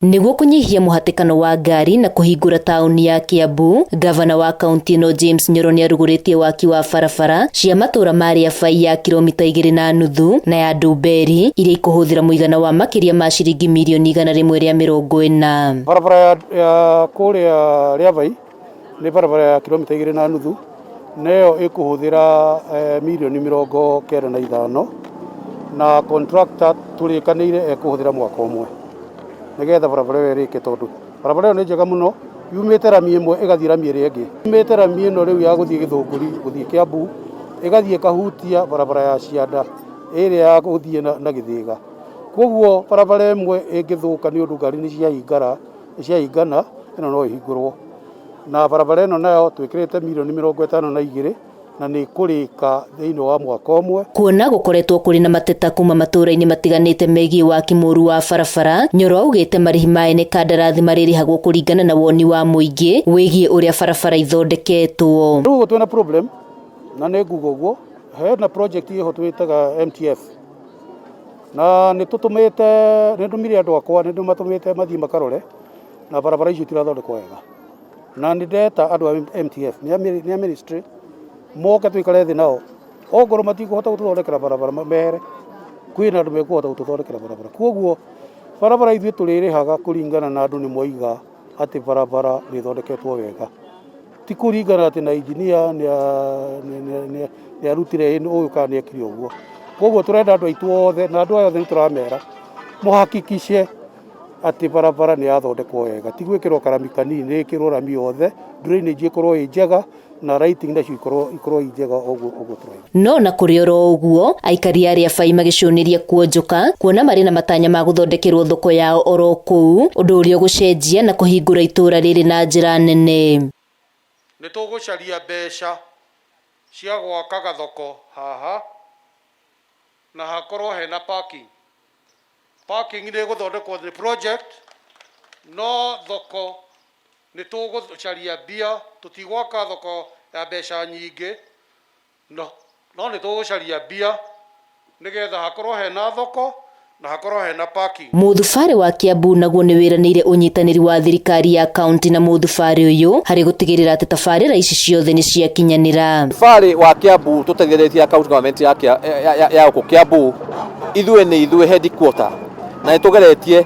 Niguo kunyihia muhatikano wa ngari na kuhingura tauni ya Kiambu, gavana wa kaunti ino James Nyoro niaruguritie waki wa barabara cia matura mari abai ya kilomita 2.5 na ya Ndumberi iria ikuhuthira muigana wa makiria ma ciringi milioni 140. Barabara ya kuria Riabai ni barabara ya kilomita 2.5 nayo ikuhuthira milioni 95 na contractor turikanire ekuhuthira mwaka umwe nigetha barabara ĩyo ĩrĩke, tondu barabara ĩyo nĩ njega mũno, yumĩte rami ĩmwe ĩgathiĩ rami ĩrĩa ĩngĩ, yumĩte rami ĩno rĩu ya gũthiĩ Gĩthũngũri gũthiĩ Kiambu ĩgathiĩ ĩkahutia barabara ya Cianda ĩrĩa ya gũthiĩ na Gĩthĩga. Koguo barabara ĩmwe ĩngĩthũka nĩ ũndũ ngari nĩ ciahingana ĩno no ĩhingũrwo, na barabara ĩno nayo twĩkĩrĩte milioni 52 na nĩ kũrĩka thĩinĩ wa mwaka ũmwe. Kuona gukoretwo kuri na mateta kuma matũra-inĩ matiganĩte megiĩ waki mũru wa barabara, Nyoro augĩte marĩhi ma ene kandarathi marĩrĩhagwo kũringana na woni wa mũingĩ wĩgiĩ ũrĩa barabara ithondeketwo. Rĩu twĩna problem na nĩ nguga ũguo, hena project ĩho twĩtaga MTF na nĩ ndũmire andũ akwa, nĩ ndũmatũmĩte mathiĩ makarore na barabara icio tirathondekwo wega, na nĩ ndeta andũ a MTF nĩ ministry moke twikare thĩ nao, ongorwo matikũhota gũtũthondekera barabara mere, kwĩna andũ mekũhota gũtũthondekera barabara. Koguo barabara ithuĩ tũrĩrĩhaga kũringana na andũ nĩ moiga atĩ barabara nĩ ĩthondeketwo wega, ti kũringana atĩ na engineer nĩ arutire ũyũ kana nĩ ekire ũguo. Koguo tũrenda andũ aitũ othe, na andũ aya othe nĩ tũramera mũhakikice atĩ barabara nĩ yathondekwo wega, ti gwĩkĩrwo karami kanini, nĩ ĩkĩrwo rami yothe, drainage ĩkorwo ĩ njega na writing nacio ikorwo njega ũguo tũrauga. No na kũrĩ oro ũguo, aikari arĩa abai magĩcũnĩria kuonjoka kuona marĩ na matanya ma gũthondekerwo thoko yao oro kũu, ũndũ ũrĩa ũgũcenjia na kũhingũra itũra rĩrĩ na njĩra nene. Nĩ tũgũcaria mbeca cia gwaka gathoko haha na hakorwo hena parking. Parking nĩ gũthondekwo the project, no thoko nĩ tũgũcaria mbia, tũtigwaka thoko ya mbeca nyingĩ, no nĩ tũgũcaria mbia nĩgetha hakorwo hena thoko na hakorwo hena parking. Mũthubarĩ wa Kiambu naguo nĩ wĩranĩire ũnyitanĩri wa thirikari ya kaunti na mũthubarĩ ũyũ harĩ gũtigĩrĩra atĩ tabarĩra ici ciothe nĩ ciakinyanĩra. Mũthubarĩ wa Kiambu tũtegeretie county government ya gũkũ Kiambu, ithuĩ headquarter, na nĩtũgeretie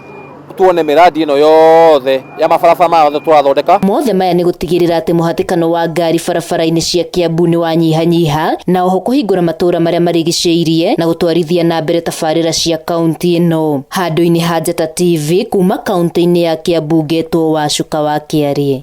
tuone miradi ino yothe ya mabarabara mothe twathondeka. Mothe maya nĩ gũtigĩrĩra atĩ mũhatikano wa ngari barabara-inĩ cia Kiambu nĩ wanyihanyiha, na oho kũhingũra matũra marĩa marigicĩirie na gũtwarithia na mbere tabarĩra cia kaunti ĩno. Handũ-inĩ ha Njata TV kuma kaunti-inĩ ya Kiambu, Ngetwo Wacuka wa Kĩarĩ.